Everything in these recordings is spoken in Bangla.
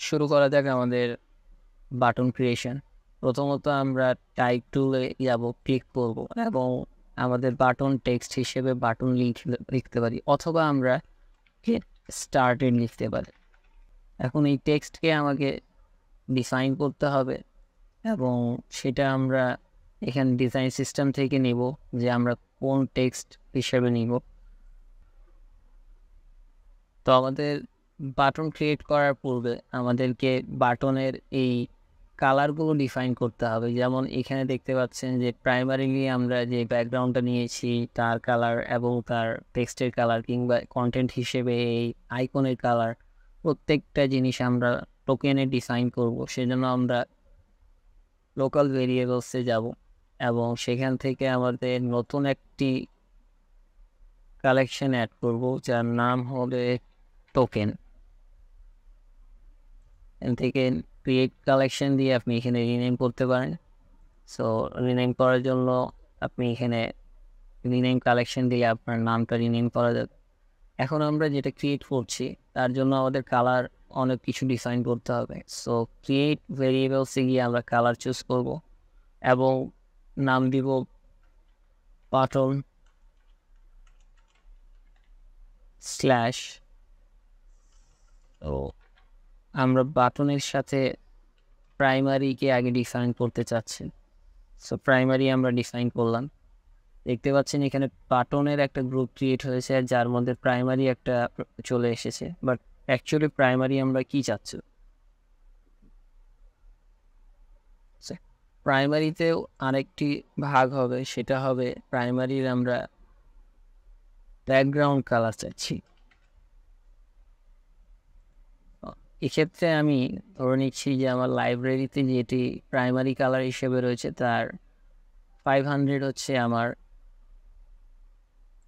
শুরু করা যাক আমাদের বাটন ক্রিয়েশন। প্রথমত আমরা টাইপ টুলে যাব, ক্লিক করব এবং আমাদের বাটন টেক্সট হিসেবে বাটন লিখতে পারি, অথবা আমরা গেট স্টার্টেড লিখতে পারি। এখন এই টেক্সটকে আমাকে ডিফাইন করতে হবে এবং সেটা আমরা এখানে ডিজাইন সিস্টেম থেকে নিব যে আমরা কোন টেক্সট হিসেবে নিব। তো আমাদের বাটন ক্রিয়েট করার পূর্বে আমাদেরকে বাটনের এই কালারগুলো ডিফাইন করতে হবে। যেমন এখানে দেখতে পাচ্ছেন যে প্রাইমারিলি আমরা যে ব্যাকগ্রাউন্ডটা নিয়েছি তার কালার এবং তার টেক্সটের কালার কিংবা কন্টেন্ট হিসেবে এই আইকনের কালার, প্রত্যেকটা জিনিস আমরা টোকেনে ডিফাইন করব। সেজন্য আমরা লোকাল ভেরিয়েবলসে যাব এবং সেখান থেকে আমাদের নতুন একটি কালেকশন অ্যাড করব যার নাম হবে টোকেন। এখান থেকে ক্রিয়েট কালেকশন দিয়ে আপনি এখানে রিনেম করতে পারেন। সো রিনেম করার জন্য আপনি এখানে রিনেম কালেকশন দিয়ে আপনার নামটা রিনেম করা যাবে। এখন আমরা যেটা ক্রিয়েট করছি তার জন্য আমাদের কালার অনেক কিছু ডিফাইন করতে হবে। সো ক্রিয়েট ভেরিয়েবলসে গিয়ে আমরা কালার চুজ করব এবং নাম দিব বাটন স্ল্যাশ। ও আমরা বাটনের সাথে প্রাইমারিকে আগে ডিফাইন করতে চাচ্ছি। সো প্রাইমারি আমরা ডিফাইন করলাম। দেখতে পাচ্ছেন এখানে বাটনের একটা গ্রুপ ক্রিয়েট হয়েছে যার মধ্যে প্রাইমারি একটা চলে এসেছে, বাট অ্যাকচুয়ালি প্রাইমারি আমরা কি চাচ্ছি? প্রাইমারিতেও আরেকটি ভাগ হবে, সেটা হবে প্রাইমারির আমরা ব্যাকগ্রাউন্ড কালার চাচ্ছি। এক্ষেত্রে আমি ধরে নিচ্ছি যে আমার লাইব্রেরিতে যেটি প্রাইমারি কালার হিসেবে রয়েছে তার 500 হচ্ছে আমার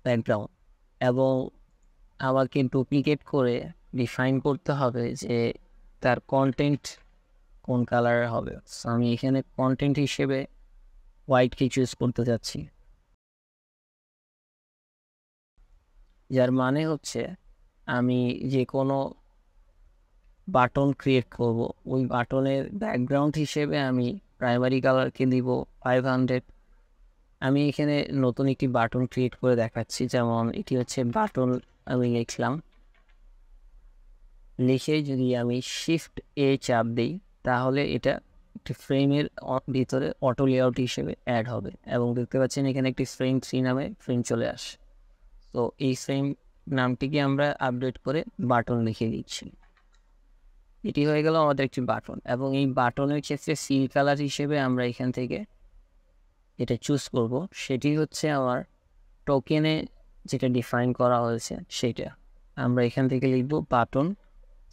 ব্যাকগ্রাউন্ড, এবং আমাকে ডুপ্লিকেট করে ডিফাইন করতে হবে যে তার কন্টেন্ট কোন কালারের হবে। সো আমি এখানে কন্টেন্ট হিসেবে হোয়াইটকে চুজ করতে যাচ্ছি, যার মানে হচ্ছে আমি যে কোনো বাটন ক্রিয়েট করব ওই বাটনের ব্যাকগ্রাউন্ড হিসেবে আমি প্রাইমারি কালারকে দিব 500। আমি এখানে নতুন একটি বাটন ক্রিয়েট করে দেখাচ্ছি, যেমন এটি হচ্ছে বাটন। আমি লিখলাম, লিখে যদি আমি শিফট এ চাপ দিই তাহলে এটা একটি ফ্রেমের ভিতরে অটো লেআউট হিসেবে অ্যাড হবে এবং দেখতে পাচ্ছেন এখানে একটি ফ্রেম 3 নামে ফ্রেম চলে আসে। তো এই ফ্রেম নামটিকে আমরা আপডেট করে বাটন লিখে দিচ্ছি। এটি হয়ে গেল আমাদের একটি বাটন, এবং এই বাটনের ক্ষেত্রে সিল কালার হিসেবে আমরা এখান থেকে যেটা চুজ করব সেটি হচ্ছে আমার টোকেনে যেটা ডিফাইন করা হয়েছে সেটা। আমরা এখান থেকে লিখব বাটন।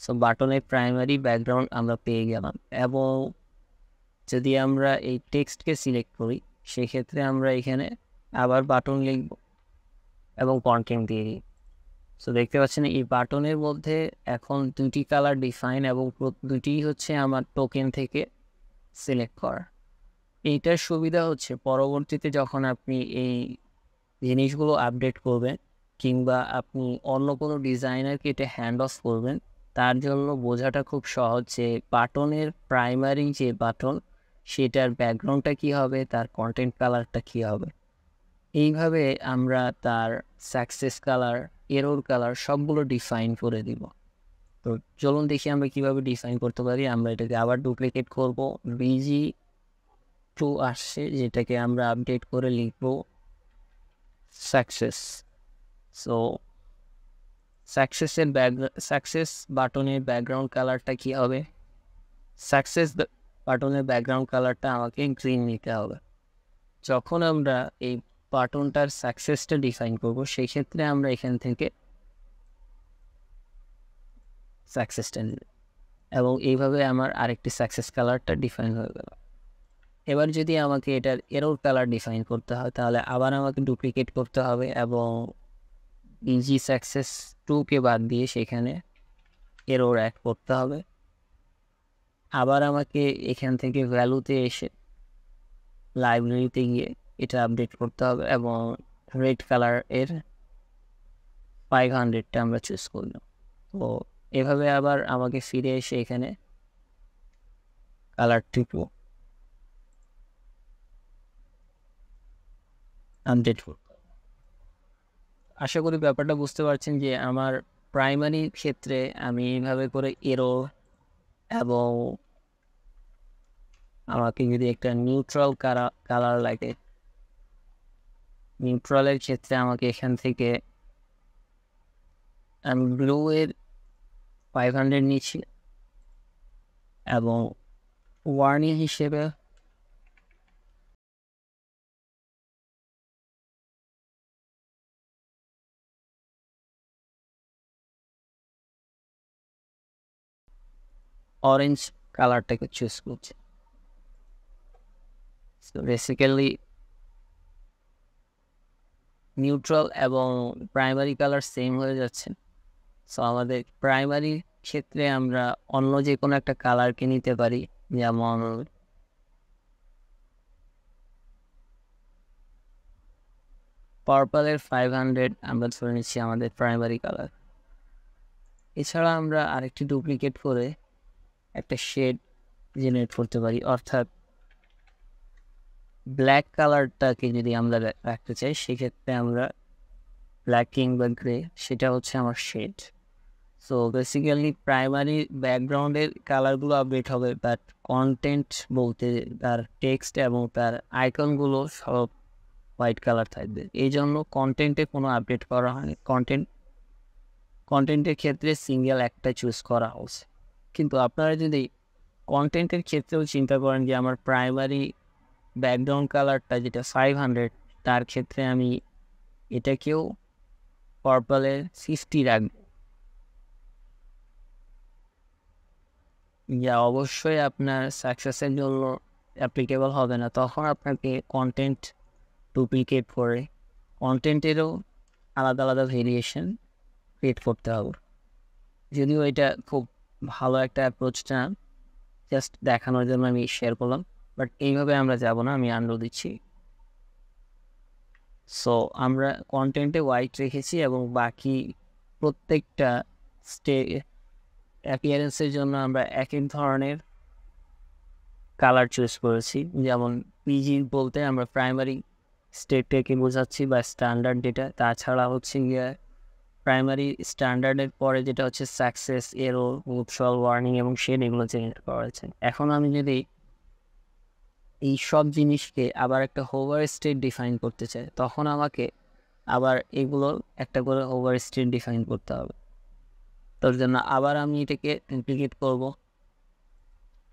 সো বাটনের প্রাইমারি ব্যাকগ্রাউন্ড আমরা পেয়ে গেলাম, এবং যদি আমরা এই টেক্সটকে সিলেক্ট করি সেক্ষেত্রে আমরা এখানে আবার বাটন লিখব এবং কন্টেন্ট দিয়ে দিই। সো দেখতে পাচ্ছেন এই বাটনের মধ্যে এখন দুটি কালার ডিফাইন এবং দুটি হচ্ছে আমার টোকেন থেকে সিলেক্ট করা। এইটার সুবিধা হচ্ছে পরবর্তীতে যখন আপনি এই জিনিসগুলো আপডেট করবেন কিংবা আপনি অন্য কোনো ডিজাইনারকে এটা হ্যান্ড অফ করবেন, তার জন্য বোঝাটা খুব সহজ যে বাটনের প্রাইমারি যে বাটন সেটার ব্যাকগ্রাউন্ডটা কী হবে, তার কন্টেন্ট কালারটা কী হবে। এইভাবে আমরা তার সাকসেস কালার, এরর কালার সবগুলো ডিফাইন করে দিব। তো চলুন দেখি আমরা কিভাবে ডিফাইন করতে পারি। আমরা এটাকে আবার ডুপ্লিকেট করব, BG2 আসছে যেটাকে আমরা আপডেট করে লিখব সাকসেস। সো সাকসেস বাটনের ব্যাকগ্রাউন্ড কালারটা কী হবে? সাকসেস বাটনের ব্যাকগ্রাউন্ড কালারটা আমাকে গ্রিন নিতে হবে। যখন আমরা এই বাটনটার সাকসেসটা ডিফাইন করব সেই ক্ষেত্রে আমরা এখান থেকে সাকসেসটা নিব, এবং এইভাবে আমার আরেকটি সাকসেস কালারটা ডিফাইন হয়ে গেল। এবার যদি আমাকে এটার এরর কালার ডিফাইন করতে হয় তাহলে আবার আমাকে ডুপ্লিকেট করতে হবে এবং ইজি সাকসেস 2কে বাদ দিয়ে সেখানে এরর অ্যাড করতে হবে। আবার আমাকে এখান থেকে ভ্যালুতে এসে লাইব্রেরিতে গিয়ে এটা আপডেট করতে হবে এবং রেড কালার এর 500টা আমরা চুজ করলাম। তো এভাবে আবার আমাকে ফিরে এসে এখানে কালারটুকু আপডেট করতে হবে। আশা করি ব্যাপারটা বুঝতে পারছেন যে আমার প্রাইমারি ক্ষেত্রে আমি এইভাবে করে এরো এবং আমাকে যদি একটা নিউট্রাল কালার লাগে, নিউট্রালের ক্ষেত্রে আমাকে এখান থেকে আমি ব্লু এর 500 নিচ্ছি এবং ওয়ার্নিং হিসেবে অরেঞ্জ কালারটাকে চুজ করছি। সো বেসিক্যালি নিউট্রাল এবং প্রাইমারি কালার সেম হয়ে যাচ্ছে। সো আমাদের প্রাইমারি ক্ষেত্রে আমরা অন্য যে কোনো একটা কালারকে নিতে পারি, যেমন পার্পলের 500 আমরা ধরে নিচ্ছি আমাদের প্রাইমারি কালার। এছাড়া আমরা আরেকটি ডুপ্লিকেট করে একটা শেড জেনারেট করতে পারি, অর্থাৎ ব্ল্যাক কালারটাকে যদি আমরা রাখতে চাই সেক্ষেত্রে আমরা ব্ল্যাক কিংবা গ্রে, সেটা হচ্ছে আমার শেড। সো বেসিক্যালি প্রাইমারি ব্যাকগ্রাউন্ডের কালারগুলো আপডেট হবে, বাট কন্টেন্ট বলতে তার টেক্সট এবং তার আইকনগুলো সব হোয়াইট কালার থাকবে। এই জন্য কন্টেন্টে কোনো আপডেট করা হয়নি। কন্টেন্টের ক্ষেত্রে সিঙ্গেল একটা চুজ করা হচ্ছে। কিন্তু আপনারা যদি কন্টেন্টের ক্ষেত্রেও চিন্তা করেন যে আমার প্রাইমারি ব্যাকগ্রাউন্ড কালারটা যেটা 500, তার ক্ষেত্রে আমি এটাকেও পার্পলে 50 রাখবো, যা অবশ্যই আপনার সাকসেসের জন্য অ্যাপ্লিকেবল হবে না। তখন আপনাকে কন্টেন্ট ডুপ্লিকেট করে কন্টেন্টেরও আলাদা আলাদা ভেরিয়েশন ক্রিয়েট করতে হবে। যদিও এটা খুব ভালো একটা অ্যাপ্রোচ না, জাস্ট দেখানোর জন্য আমি শেয়ার করলাম, বাট এইভাবে আমরা যাব না। আমি আনরো দিচ্ছি। সো আমরা কন্টেন্টে হোয়াইট রেখেছি এবং বাকি প্রত্যেকটা অ্যাপিয়ারেন্সের জন্য আমরা এক এক ধরনের কালার চুজ করেছি। যেমন পিজি বলতে আমরা প্রাইমারি স্টেটটাকে বোঝাচ্ছি বা স্ট্যান্ডার্ড যেটা, তাছাড়া হচ্ছে গিয়ে প্রাইমারি স্ট্যান্ডার্ডের পরে যেটা হচ্ছে সাকসেস, এরো, নিউট্রাল, ওয়ার্নিং এবং শেড, এগুলো চেঞ্জ করা হয়েছে। এখন আমি যদি এই সব জিনিসকে আবার একটা হোভার স্টেট ডিফাইন করতে চাই, তখন আমাকে আবার এগুলো একটা করে হোভার স্টেট ডিফাইন করতে হবে। তার জন্য আবার আমি এটাকে ডুপ্লিকেট করব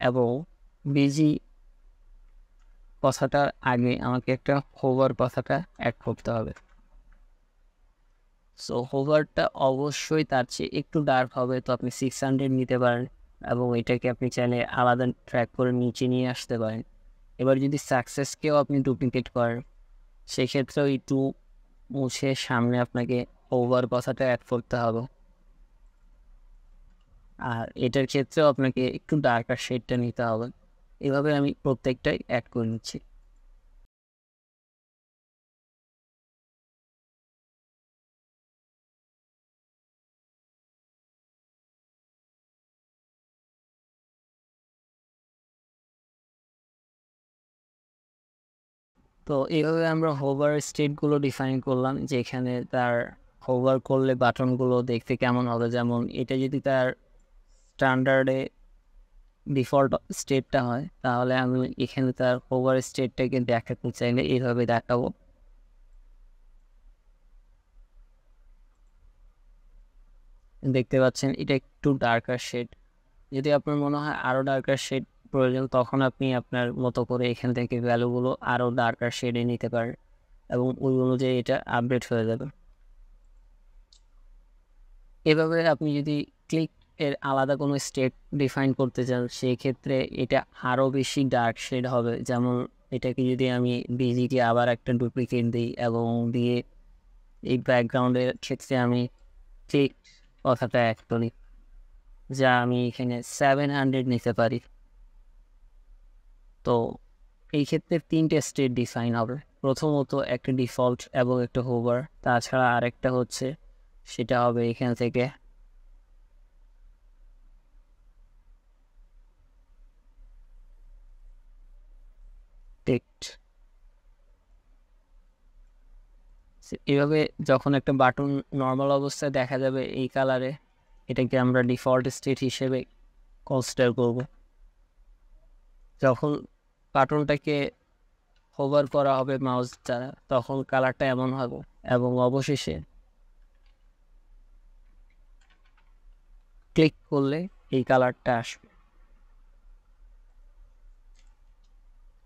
এবং বিজি কথাটার আগে আমাকে একটা হোভার কথাটা অ্যাড করতে হবে। সো হোভারটা অবশ্যই তার চেয়ে একটু ডার্ক হবে, তো আপনি 600 নিতে পারেন এবং এটাকে আপনি চাইলে আলাদা ট্র্যাক করে নিচে নিয়ে আসতে পারেন। এবার যদি সাকসেসকেও আপনি ডুপ্লিকেট করেন, সেক্ষেত্রেও একটু মুছে সামনে আপনাকে ওভার কথাটা অ্যাড করতে হবে। আর এটার ক্ষেত্রেও আপনাকে একটু ডার্কার শেডটা নিতে হবে। এভাবে আমি প্রত্যেকটাই অ্যাড করে নিচ্ছি। তো এইভাবে আমরা হোভার স্টেটগুলো ডিফাইন করলাম, যেখানে তার হোভার করলে বাটনগুলো দেখতে কেমন হবে। যেমন এটা যদি তার স্ট্যান্ডার্ডে ডিফল্ট স্টেটটা হয়, তাহলে আমি এখানে তার হোভার স্টেটটাকে দেখাতে চাইলে এইভাবে দেখাবো। দেখতে পাচ্ছেন এটা একটু ডার্কার শেড। যদি আপনার মনে হয় আরও ডার্কার শেড প্রয়োজন, তখন আপনি আপনার মতো করে এখান থেকে ভ্যালুগুলো আরও ডার্কার শেডে নিতে পারেন এবং ওই অনুযায়ী এটা আপডেট হয়ে যাবে। এভাবে আপনি যদি ক্লিক এর আলাদা কোনো স্টেট ডিফাইন করতে চান, সেই ক্ষেত্রে এটা আরও বেশি ডার্ক শেড হবে। যেমন এটাকে যদি আমি বিজিকে আবার একটা ডুপ্লিকেট দিই এবং দিয়ে এই ব্যাকগ্রাউন্ডের ক্ষেত্রে আমি ক্লিক কথাটা অ্যাড করি, যা আমি এখানে 700 নিতে পারি। তো এই ক্ষেত্রে 3টে স্টেট ডিফাইন হবে। প্রথমত একটা ডিফল্ট এবং একটা হোভার, তাছাড়া আরেকটা হচ্ছে সেটা হবে এখান থেকে টেক্সট। এভাবে যখন একটা বাটন নর্মাল অবস্থায় দেখা যাবে এই কালারে, এটাকে আমরা ডিফল্ট স্টেট হিসেবে কনসিডার করব। যখন বাটনটাকে হোভার করা হবে মাউস দ্বারা তখন কালারটা এমন হবে, এবং অবশেষে ক্লিক করলে এই কালারটা আসবে।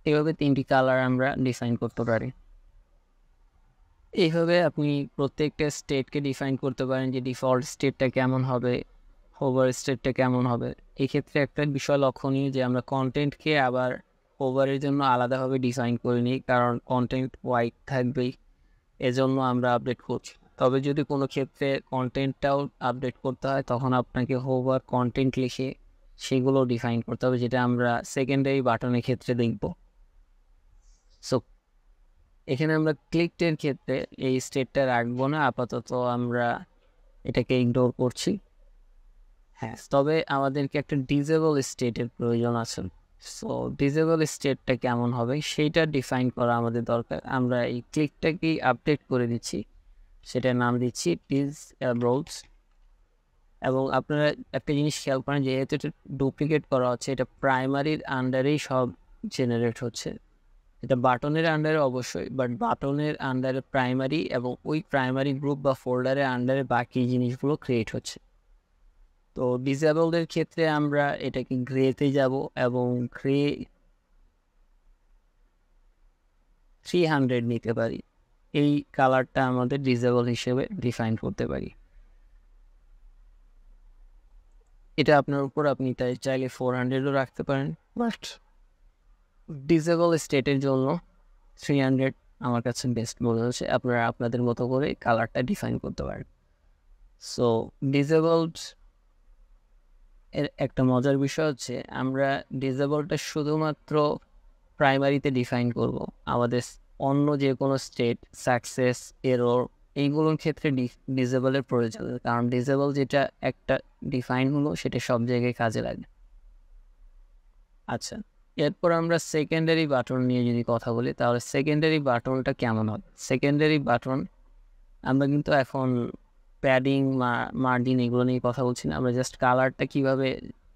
এইভাবে 3টি কালার আমরা ডিফাইন করতে পারি। এইভাবে আপনি প্রত্যেকটা স্টেটকে ডিফাইন করতে পারেন যে ডিফল্ট স্টেটটা কেমন হবে, হোভার স্টেটটা কেমন হবে। এক্ষেত্রে একটা বিষয় লক্ষণীয় যে আমরা কন্টেন্টকে আবার হোভারের জন্য আলাদাভাবে ডিফাইন করিনি, কারণ কন্টেন্ট হোয়াইট থাকবেই, এজন্য আমরা আপডেট করছি। তবে যদি কোনো ক্ষেত্রে কন্টেন্টটাও আপডেট করতে হয় তখন আপনাকে হোভার কন্টেন্ট লিখে সেগুলো ডিফাইন করতে হবে, যেটা আমরা সেকেন্ডারি বাটনের ক্ষেত্রে দেখব। সো এখানে আমরা ক্লিকটের ক্ষেত্রে এই স্টেটটা রাখবো না, আপাতত আমরা এটাকে ইগনোর করছি। হ্যাঁ, তবে আমাদেরকে একটা ডিজেবল স্টেটের প্রয়োজন আছে। সো ডিজেবল স্টেটটা কেমন হবে সেইটা ডিফাইন করা আমাদের দরকার। আমরা এই ক্লিকটাকেই আপডেট করে দিচ্ছি, সেটার নাম দিচ্ছি ডিসেবলড। এবং আপনারা একটা জিনিস খেয়াল করেন, যেহেতু এটা ডুপ্লিকেট করা হচ্ছে, এটা প্রাইমারির আন্ডারেই সব জেনারেট হচ্ছে। এটা বাটনের আন্ডারে অবশ্যই, বাট বাটনের আন্ডারে প্রাইমারি এবং ওই প্রাইমারি গ্রুপ বা ফোল্ডারের আন্ডারে বাকি জিনিসগুলো ক্রিয়েট হচ্ছে। তো ডিসেবলদের ক্ষেত্রে আমরা এটাকে গ্রেতে যাব এবং গ্রে 300 নিতে পারি। এই কালারটা আমাদের ডিসেবল হিসেবে ডিফাইন করতে পারি। এটা আপনার উপর, আপনি তাই চাইলে 400ও রাখতে পারেন, বাট ডিসেবল স্টেটের জন্য 300 আমার কাছে বেস্ট মনে হচ্ছে। আপনারা আপনাদের মতো করে কালারটা ডিফাইন করতে পারেন। সো ডিসেবলড এর একটা মজার বিষয় হচ্ছে আমরা ডিসেবলটা শুধুমাত্র প্রাইমারিতে ডিফাইন করব। আমাদের অন্য যে কোনো স্টেট, সাকসেস, এরর, এইগুলোর ক্ষেত্রে ডিসেবলের প্রয়োজন, কারণ ডিসেবল যেটা একটা ডিফাইন হলো সেটা সব জায়গায় কাজে লাগে। আচ্ছা, এরপর আমরা সেকেন্ডারি বাটন নিয়ে যদি কথা বলি, তাহলে সেকেন্ডারি বাটনটা কেমন হবে? সেকেন্ডারি বাটন আমরা কিন্তু এখন প্যাডিং, মার্জিন এগুলো নিয়ে কথা বলছি না, আমরা জাস্ট কালারটা কীভাবে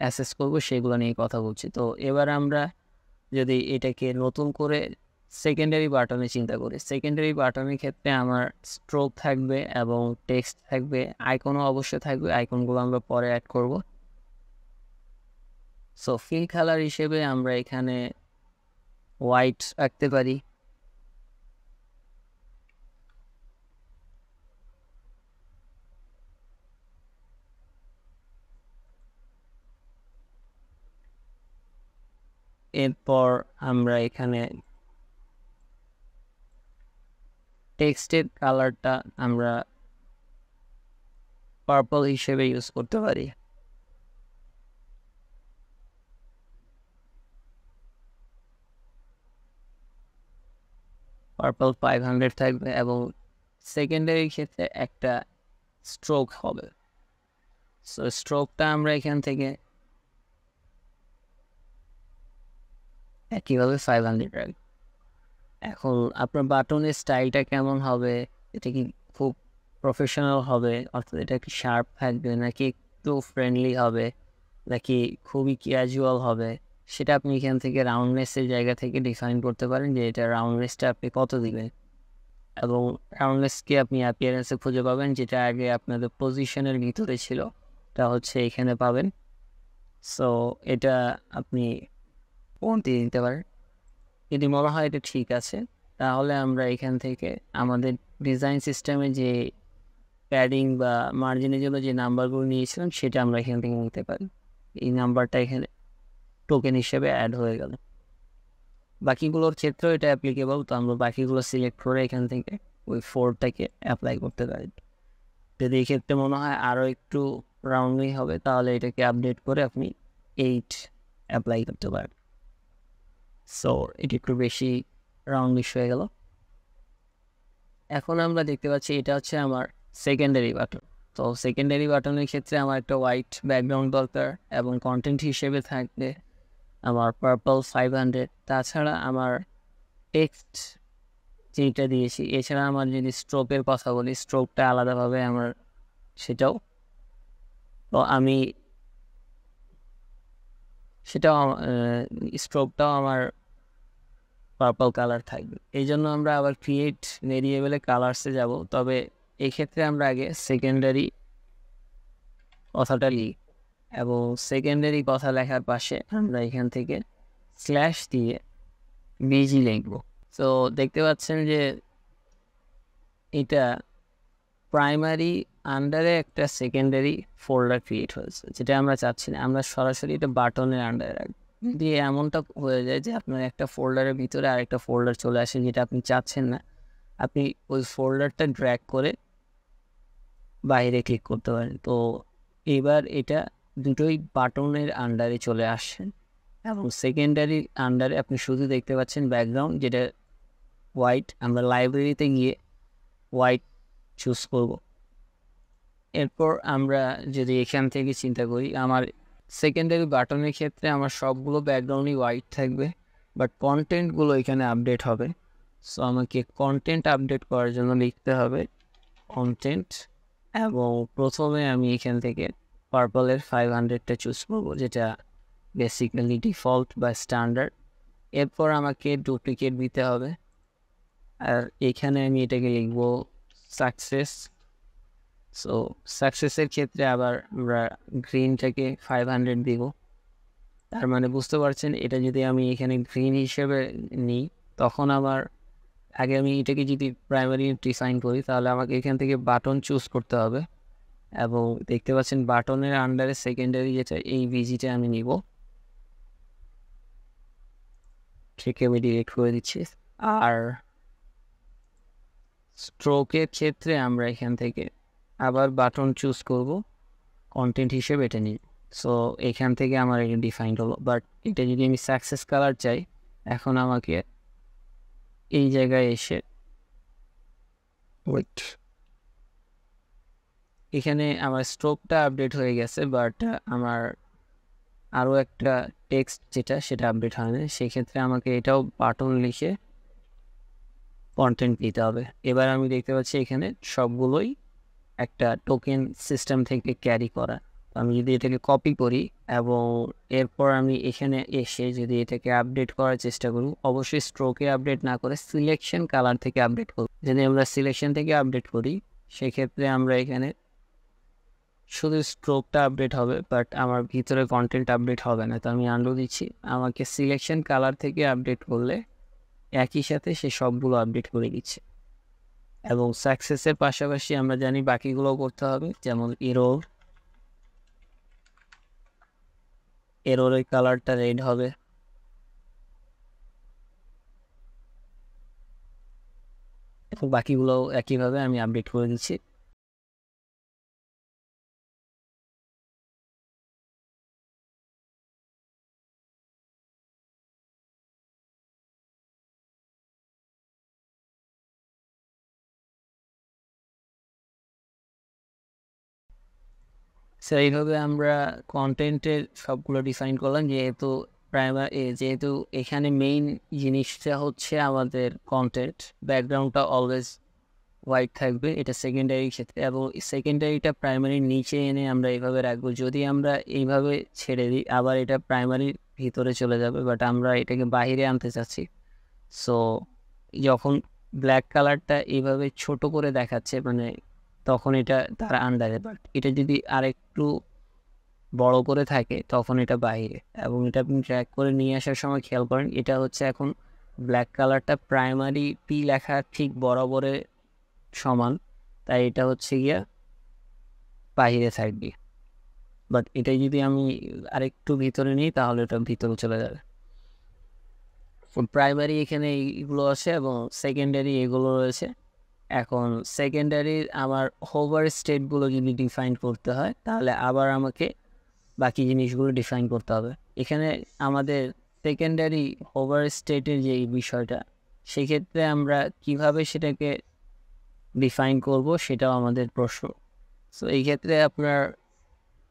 অ্যাসেস করবো সেগুলো নিয়ে কথা বলছি। তো এবার আমরা যদি এটাকে নতুন করে সেকেন্ডারি বাটনে চিন্তা করি, সেকেন্ডারি বাটনের ক্ষেত্রে আমার স্ট্রোক থাকবে এবং টেক্সট থাকবে, আইকনও অবশ্যই থাকবে। আইকনগুলো আমরা পরে অ্যাড করব। সো ফিল কালার হিসেবে আমরা এখানে হোয়াইট রাখতে পারি। এরপর আমরা এখানে টেক্সটের কালারটা আমরা পার্পল হিসেবে ইউজ করতে পারি। পার্পল 500 থাকবে এবং সেকেন্ডারি ক্ষেত্রে একটা স্ট্রোক হবে। সো স্ট্রোকটা আমরা এখান থেকে একইভাবে 500 রাখবো। এখন আপনার বাটনের স্টাইলটা কেমন হবে? এটা কি খুব প্রফেশনাল হবে, অর্থাৎ এটা কি শার্প থাকবে, নাকি একটু ফ্রেন্ডলি হবে, নাকি খুবই ক্যাজুয়াল হবে, সেটা আপনি এখান থেকে রাউন্ডনেসের জায়গা থেকে ডিফাইন করতে পারেন যে এটা রাউন্ডনেসটা আপনি কত দিবেন। এবং রাউন্ডনেসকে আপনি অ্যাপিয়ারেন্সে খুঁজে পাবেন, যেটা আগে আপনাদের পজিশনের ভিতরে ছিল, এটা হচ্ছে এখানে পাবেন। সো এটা আপনি দিয়ে দিতে পারেন। যদি মনে হয় এটা ঠিক আছে, তাহলে আমরা এখান থেকে আমাদের ডিজাইন সিস্টেমে যে প্যাডিং বা মার্জিনের জন্য যে নাম্বারগুলো নিয়েছিলাম সেটা আমরা এখান থেকে নিতে পারি। এই নাম্বারটা এখানে টোকেন হিসেবে অ্যাড হয়ে গেল। বাকিগুলোর ক্ষেত্রেও এটা অ্যাপ্লিকেবল, তো আমরা বাকিগুলো সিলেক্ট করে এখান থেকে ওই 4টাকে অ্যাপ্লাই করতে পারি। যদি এই ক্ষেত্রে মনে হয় আরও একটু রাউন্ডই হবে, তাহলে এটাকে আপডেট করে আপনি 8 অ্যাপ্লাই করতে পারেন। সো এটা একটু বেশি রাউন্ডিশ হয়ে গেল। এখন আমরা দেখতে পাচ্ছি এটা হচ্ছে আমার সেকেন্ডারি বাটন। তো সেকেন্ডারি বাটনের ক্ষেত্রে আমার একটা হোয়াইট ব্যাকগ্রাউন্ড দরকার এবং কন্টেন্ট হিসেবে থাকবে আমার পার্পল 500। তাছাড়া আমার টেক্সট যেটা দিয়েছি, এছাড়া আমার যদি স্ট্রোকের কথা বলি, স্ট্রোকটা আলাদাভাবে আমার সেটাও, তো আমি সেটাও স্ট্রোকটাও আমার পার্পল কালার থাকবে। এই জন্য আমরা আবার ক্রিয়েট ভেরিয়েবলে কালার্সে যাব, তবে এই ক্ষেত্রে আমরা আগে সেকেন্ডারি কথাটা লিখি এবং সেকেন্ডারি কথা লেখার পাশে আমরা এখান থেকে স্ল্যাশ দিয়ে বিজি লিখব। তো দেখতে পাচ্ছেন যে এটা প্রাইমারি আন্ডারে একটা সেকেন্ডারি ফোল্ডার ক্রিয়েট হয়েছে, যেটা আমরা চাচ্ছি না। আমরা সরাসরি এটা বাটনের আন্ডারে রাখবো। যদি এমনটা হয়ে যায় যে আপনার একটা ফোল্ডারের ভিতরে আরেকটা ফোল্ডার চলে আসে যেটা আপনি চাচ্ছেন না, আপনি ওই ফোল্ডারটা ড্র্যাগ করে বাইরে ক্লিক করতে পারেন। তো এবার এটা দুটোই বাটনের আন্ডারে চলে আসছেন এবং সেকেন্ডারি আন্ডারে আপনি শুধু দেখতে পাচ্ছেন ব্যাকগ্রাউন্ড, যেটা হোয়াইট। আমরা লাইব্রেরিতে গিয়ে হোয়াইট চুজ করব। এরপর আমরা যদি এখান থেকে চিন্তা করি, আমার সেকেন্ডারি বাটনের ক্ষেত্রে আমার সবগুলো ব্যাকগ্রাউন্ডই হোয়াইট থাকবে, বাট কন্টেন্টগুলো এখানে আপডেট হবে। সো আমাকে কন্টেন্ট আপডেট করার জন্য লিখতে হবে কন্টেন্ট, এবং প্রথমে আমি এখান থেকে পার্পলের 500টা চুজ করবো, যেটা বেসিক্যালি ডিফল্ট বা স্ট্যান্ডার্ড। এরপর আমাকে ডুপ্লিকেট দিতে হবে, আর এখানে আমি এটাকে লিখবো সাকসেস। সো সাকসেসের ক্ষেত্রে আবার আমরা গ্রিনটাকে 500 দিব। তার মানে বুঝতে পারছেন, এটা যদি আমি এখানে গ্রিন হিসেবে নিই, তখন আমার আগে আমি এটাকে যদি প্রাইমারি ডিফাইন করি, তাহলে আমাকে এখান থেকে বাটন চুজ করতে হবে এবং দেখতে পাচ্ছেন বাটনের আন্ডারে সেকেন্ডারি যেটা, এই বিজিটা আমি নিব, সেকে আমি ডিরেক্ট করে দিচ্ছি। আর স্ট্রোকের ক্ষেত্রে আমরা এখান থেকে আবার বাটন চুজ করব, কন্টেন্ট হিসেবে এটা নিই। সো এখান থেকে আমার এটা ডিফাইন্ড হলো। বাট এটা যদি আমি সাকসেস কালার চাই, এখন আমাকে এই জায়গায় এসে ওয়েট, এখানে আমার স্ট্রোকটা আপডেট হয়ে গেছে, বাট আমার আরও একটা টেক্সট যেটা সেটা আপডেট হয় না। সেক্ষেত্রে আমাকে এটাও বাটন লিখে কন্টেন্ট দিতে হবে। এবার আমি দেখতে পাচ্ছি এখানে সবগুলোই একটা টোকেন সিস্টেম থেকে ক্যারি করা। আমি যদি এটাকে কপি করি এবং এরপর আমি এখানে এসে যদি এটাকে আপডেট করার চেষ্টা করি, অবশ্যই স্ট্রোকে আপডেট না করে সিলেকশন কালার থেকে আপডেট করব। যদি আমরা সিলেকশন থেকে আপডেট করি, সেক্ষেত্রে আমরা এখানে শুধু স্ট্রোকটা আপডেট হবে, বাট আমার ভিতরে কন্টেন্ট আপডেট হবে না। তো আমি আনডু দিচ্ছি। আমাকে সিলেকশন কালার থেকে আপডেট করলে একই সাথে সে সবগুলো আপডেট করে দিচ্ছে। এবং সাকসেসের পাশাপাশি আমরা জানি বাকিগুলোও করতে হবে, যেমন এরোরের কালারটা রেড হবে, এবং বাকিগুলোও একইভাবে আমি আপডেট করে দিচ্ছি। সেইভাবে আমরা কন্টেন্টের সবগুলো ডিফাইন করলাম। যেহেতু এখানে মেইন জিনিসটা হচ্ছে আমাদের কন্টেন্ট, ব্যাকগ্রাউন্ডটা অলওয়েজ হোয়াইট থাকবে, এটা সেকেন্ডারি ক্ষেত্রে, এবং সেকেন্ডারিটা প্রাইমারির নিচে এনে আমরা এইভাবে রাখবো। যদি আমরা এইভাবে ছেড়ে দিই, আবার এটা প্রাইমারির ভিতরে চলে যাবে, বাট আমরা এটাকে বাইরে আনতে চাচ্ছি। সো যখন ব্ল্যাক কালারটা এইভাবে ছোট করে দেখাচ্ছে, মানে তখন এটা তার আন্ডারে, বাট এটা যদি আরেকটু বড় করে থাকে তখন এটা বাইরে। এবং এটা আপনি ট্র্যাক করে নিয়ে আসার সময় খেয়াল করেন, এটা হচ্ছে এখন ব্ল্যাক কালারটা প্রাইমারি পি লেখা ঠিক বরাবরে সমান, তাই এটা হচ্ছে গিয়া বাইরে থাকবে। বাট এটা যদি আমি আরেকটু ভিতরে নিই, তাহলে এটা ভিতরে চলে যাবে। প্রাইমারি এখানে এইগুলো আছে এবং সেকেন্ডারি এগুলো রয়েছে। এখন সেকেন্ডারির আমার হোভার স্টেটগুলো যদি ডিফাইন করতে হয়, তাহলে আবার আমাকে বাকি জিনিসগুলো ডিফাইন করতে হবে। এখানে আমাদের সেকেন্ডারি হোভার স্টেটের যে বিষয়টা, সেক্ষেত্রে আমরা কিভাবে সেটাকে ডিফাইন করব সেটাও আমাদের প্রশ্ন। সো এই ক্ষেত্রে আপনার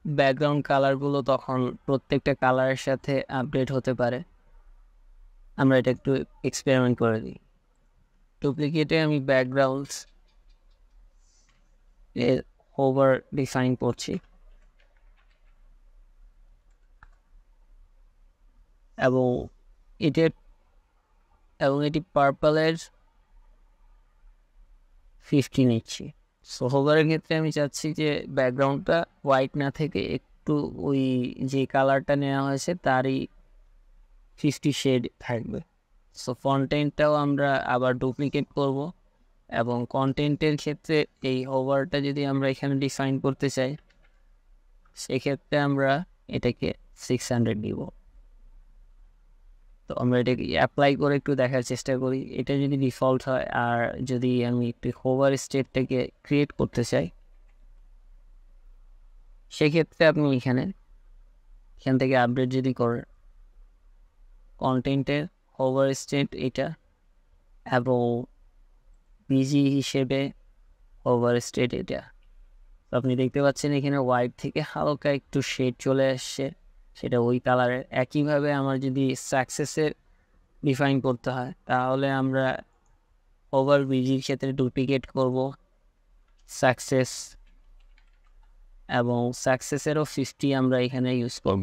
ব্যাকগ্রাউন্ড কালারগুলো তখন প্রত্যেকটা কালারের সাথে আপডেট হতে পারে। আমরা এটা একটু এক্সপেরিমেন্ট করে দিই। ডুপ্লিকেটে আমি ব্যাকগ্রাউন্ড এর হোভার ডিফাইন করছি এবং এটি পার্পলের 50 নিচ্ছি। সো হোভারের ক্ষেত্রে আমি চাচ্ছি যে ব্যাকগ্রাউন্ডটা হোয়াইট না থেকে একটু ওই যে কালারটা নেওয়া হয়েছে তারই 50 শেড থাকবে। সো কন্টেন্টটাও আমরা আবার ডুপ্লিকেট করব এবং কন্টেন্টের ক্ষেত্রে এই হোভারটা যদি আমরা এখানে ডিফাইন করতে চাই সেক্ষেত্রে আমরা এটাকে 600 দিব। তো আমরা এটাকে অ্যাপ্লাই করে একটু দেখার চেষ্টা করি এটা যদি ডিফল্ট হয়। আর যদি আমি একটু হোভার স্টেটটাকে ক্রিয়েট করতে চাই সেক্ষেত্রে আপনি এখান থেকে আপডেট যদি করেন কন্টেন্টের হোভার স্টেট এটা এবং বিজি হিসেবে হোভার স্টেট এটা। তো আপনি দেখতে পাচ্ছেন এখানে হোয়াইট থেকে হালকা একটু শেড চলে আসছে, সেটা ওই কালারের। একইভাবে আমার যদি সাকসেসের ডিফাইন করতে হয় তাহলে আমরা ওভার বিজির ক্ষেত্রে ডুপ্লিকেট করব সাকসেস এবং সাকসেসেরও 50 আমরা এখানে ইউজ করব।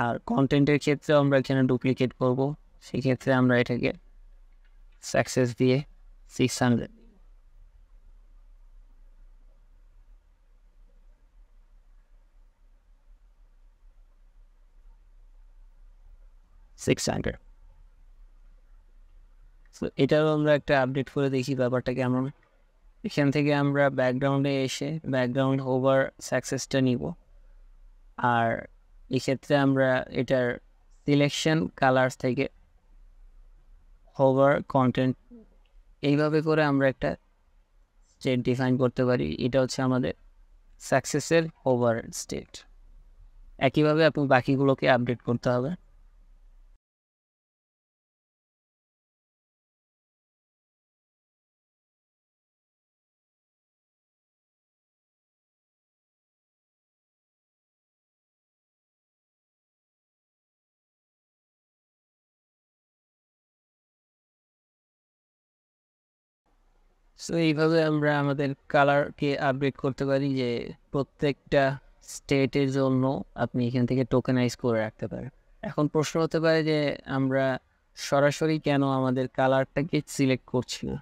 আর কন্টেন্টের ক্ষেত্রে আমরা এখানে ডুপ্লিকেট করব, সেক্ষেত্রে আমরা এটাকে সাকসেস দিয়ে 600 600। তো এটাও আমরা একটা আপডেট করে দেখি ব্যাপারটা কেমন। এখান থেকে আমরা ব্যাকগ্রাউন্ডে এসে ব্যাকগ্রাউন্ড ওভার সাকসেসটা নিব আর এক্ষেত্রে আমরা এটার সিলেকশন কালার থেকে হোভার কন্টেন্ট এইভাবে করে আমরা একটা স্টেট ডিফাইন করতে পারি। এটা হচ্ছে আমাদের সাকসেসের হোভার স্টেট। একইভাবে আপনি বাকিগুলোকে আপডেট করতে হবে। সো এইভাবে আমরা আমাদের কালারকে আপডেট করতে পারি যে প্রত্যেকটা স্টেটের জন্য আপনি এখান থেকে টোকেনাইজ করে রাখতে পারেন। এখন প্রশ্ন হতে পারে যে আমরা সরাসরি কেন আমাদের কালারটাকে সিলেক্ট করছি না।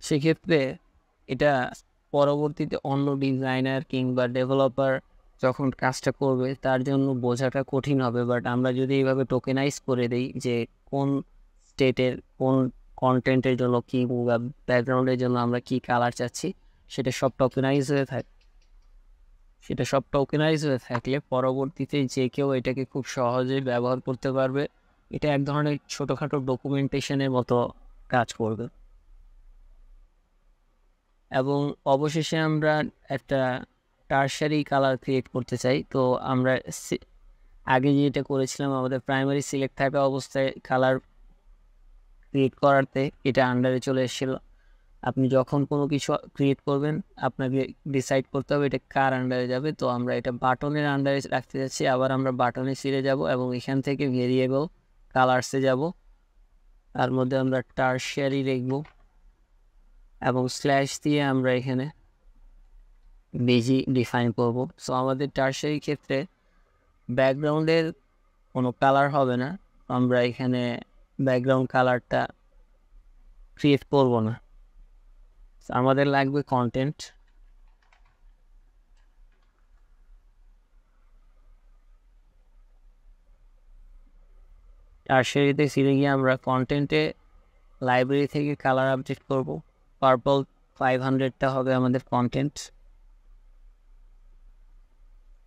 সেক্ষেত্রে এটা পরবর্তীতে অন্য ডিজাইনার কিংবা ডেভেলপার যখন কাজটা করবে তার জন্য বোঝাটা কঠিন হবে। বাট আমরা যদি এইভাবে টোকেনাইজ করে দিই যে কোন স্টেটের কোন কন্টেন্টের জন্য কি বা ব্যাকগ্রাউন্ডের জন্য আমরা কি কালার চাচ্ছি সেটা সব টোকেনাইজ হয়ে থাকলে পরবর্তীতে যে কেউ এটাকে খুব সহজে ব্যবহার করতে পারবে। এটা এক ধরনের ছোটোখাটো ডকুমেন্টেশনের মতো কাজ করবে। এবং অবশেষে আমরা একটা টারশারি কালার ক্রিয়েট করতে চাই। তো আমরা আগে যেটা করেছিলাম আমাদের প্রাইমারি সিলেক্ট থাকা অবস্থায় কালার ক্রিয়েট করাতে এটা আন্ডারে চলে এসেছিলো। আপনি যখন কোনো কিছু ক্রিয়েট করবেন আপনাকে ডিসাইড করতে হবে এটা কার আন্ডারে যাবে। তো আমরা এটা বাটনের আন্ডারে রাখতে যাচ্ছি। আবার আমরা বাটনে ফিরে যাব এবং এখান থেকে ভেরিয়েবল কালার্সে যাব, তার মধ্যে আমরা টারশারি লিখব এবং স্ল্যাশ দিয়ে আমরা এখানে বিজি ডিফাইন করব। সো আমাদের টারশারি ক্ষেত্রে ব্যাকগ্রাউন্ডের কোনো কালার হবে না, আমরা এখানে ব্যাকগ্রাউন্ড কালারটা ক্রিয়েট করব না। আমাদের লাগবে কন্টেন্ট। টারশারিতে ফিরে গিয়ে আমরা কন্টেন্টে লাইব্রেরি থেকে কালার আপডেট করব। পার্পল 500টা হবে আমাদের কন্টেন্ট।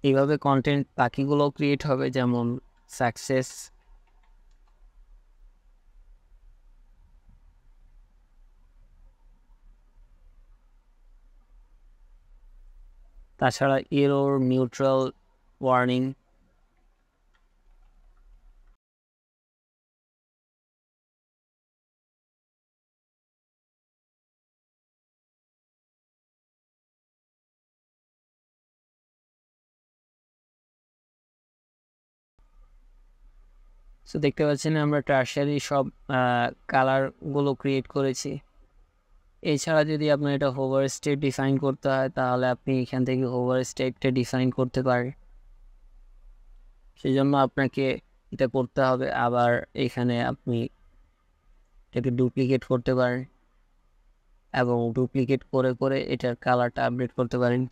এইভাবে কন্টেন্ট বাকিগুলো ক্রিয়েট হবে, যেমন সাকসেস, তাছাড়া এরর, নিউট্রাল, ওয়ার্নিং। সো দেখতে পাচ্ছেন আমরা টার্সারি সব কালারগুলো ক্রিয়েট করেছি। এছাড়া যদি আপনার এটা হোভার স্টেট ডিফাইন করতে হয় তাহলে আপনি এখান থেকে হোভার স্টেটটা ডিফাইন করতে পারেন। সেই জন্য আপনাকে এটা করতে হবে। আবার এখানে আপনি এটাকে ডুপ্লিকেট করতে পারেন এবং ডুপ্লিকেট করে করে এটার কালারটা আপডেট করতে পারেন।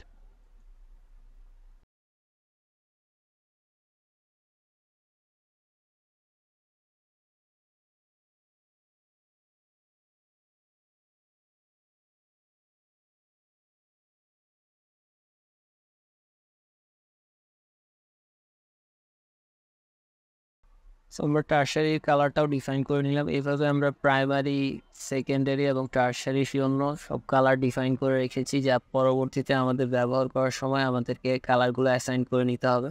সো আমরা টার্সারি কালারটাও ডিফাইন করে নিলাম। এইভাবে আমরা প্রাইমারি, সেকেন্ডারি এবং টার্সারির জন্য সব কালার ডিফাইন করে রেখেছি, যা পরবর্তীতে আমাদের ব্যবহার করার সময় আমাদেরকে কালারগুলো অ্যাসাইন করে নিতে হবে।